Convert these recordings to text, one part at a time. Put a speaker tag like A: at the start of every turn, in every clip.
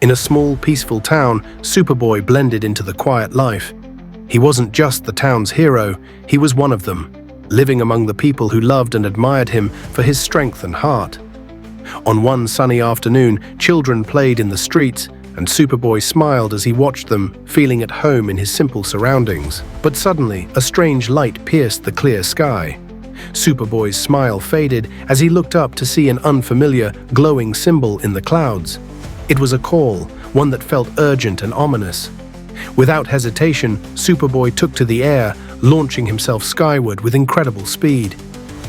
A: In a small, peaceful town, Superboy blended into the quiet life. He wasn't just the town's hero, he was one of them, living among the people who loved and admired him for his strength and heart. On one sunny afternoon, children played in the streets, and Superboy smiled as he watched them, feeling at home in his simple surroundings. But suddenly, a strange light pierced the clear sky. Superboy's smile faded as he looked up to see an unfamiliar, glowing symbol in the clouds. It was a call, one that felt urgent and ominous. Without hesitation, Superboy took to the air, launching himself skyward with incredible speed.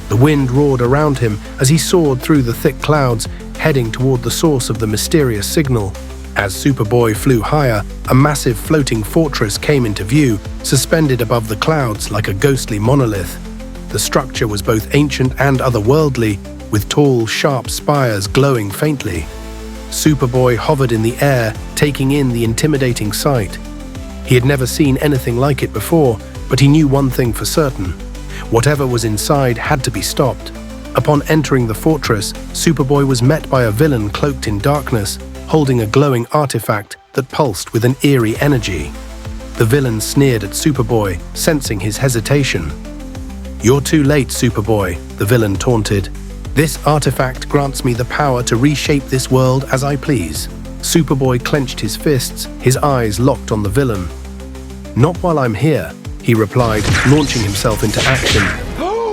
A: The wind roared around him as he soared through the thick clouds, heading toward the source of the mysterious signal. As Superboy flew higher, a massive floating fortress came into view, suspended above the clouds like a ghostly monolith. The structure was both ancient and otherworldly, with tall, sharp spires glowing faintly. Superboy hovered in the air, taking in the intimidating sight. He had never seen anything like it before, but he knew one thing for certain. Whatever was inside had to be stopped. Upon entering the fortress, Superboy was met by a villain cloaked in darkness, holding a glowing artifact that pulsed with an eerie energy. The villain sneered at Superboy, sensing his hesitation. "You're too late, Superboy," the villain taunted. "This artifact grants me the power to reshape this world as I please." Superboy clenched his fists, his eyes locked on the villain. "Not while I'm here," he replied, launching himself into action.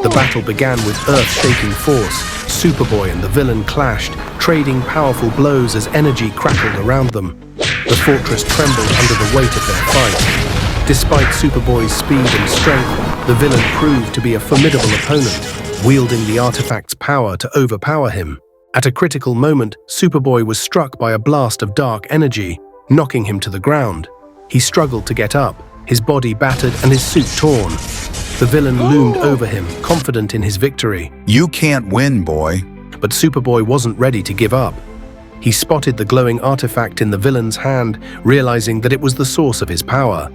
A: The battle began with earth-shaking force. Superboy and the villain clashed, trading powerful blows as energy crackled around them. The fortress trembled under the weight of their fight. Despite Superboy's speed and strength, the villain proved to be a formidable opponent, wielding the artifact's power to overpower him. At a critical moment, Superboy was struck by a blast of dark energy, knocking him to the ground. He struggled to get up, his body battered and his suit torn. The villain loomed over him, confident in his victory.
B: "You can't win, boy."
A: But Superboy wasn't ready to give up. He spotted the glowing artifact in the villain's hand, realizing that it was the source of his power.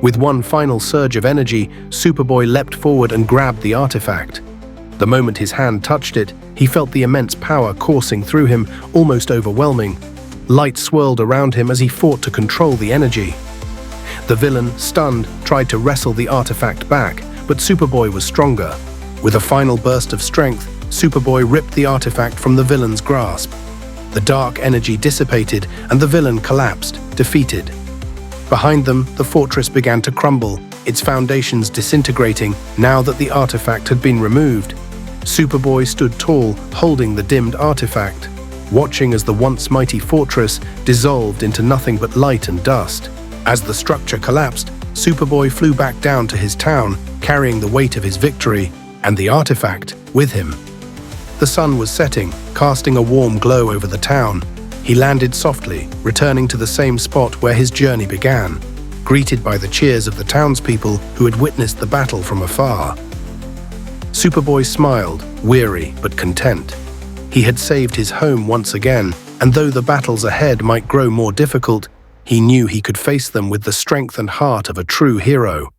A: With one final surge of energy, Superboy leapt forward and grabbed the artifact. The moment his hand touched it, he felt the immense power coursing through him, almost overwhelming. Light swirled around him as he fought to control the energy. The villain, stunned, tried to wrestle the artifact back, but Superboy was stronger. With a final burst of strength, Superboy ripped the artifact from the villain's grasp. The dark energy dissipated and the villain collapsed, defeated. Behind them, the fortress began to crumble, its foundations disintegrating now that the artifact had been removed. Superboy stood tall, holding the dimmed artifact, watching as the once mighty fortress dissolved into nothing but light and dust. As the structure collapsed, Superboy flew back down to his town, carrying the weight of his victory and the artifact with him. The sun was setting, casting a warm glow over the town. He landed softly, returning to the same spot where his journey began, greeted by the cheers of the townspeople who had witnessed the battle from afar. Superboy smiled, weary but content. He had saved his home once again, and though the battles ahead might grow more difficult, he knew he could face them with the strength and heart of a true hero.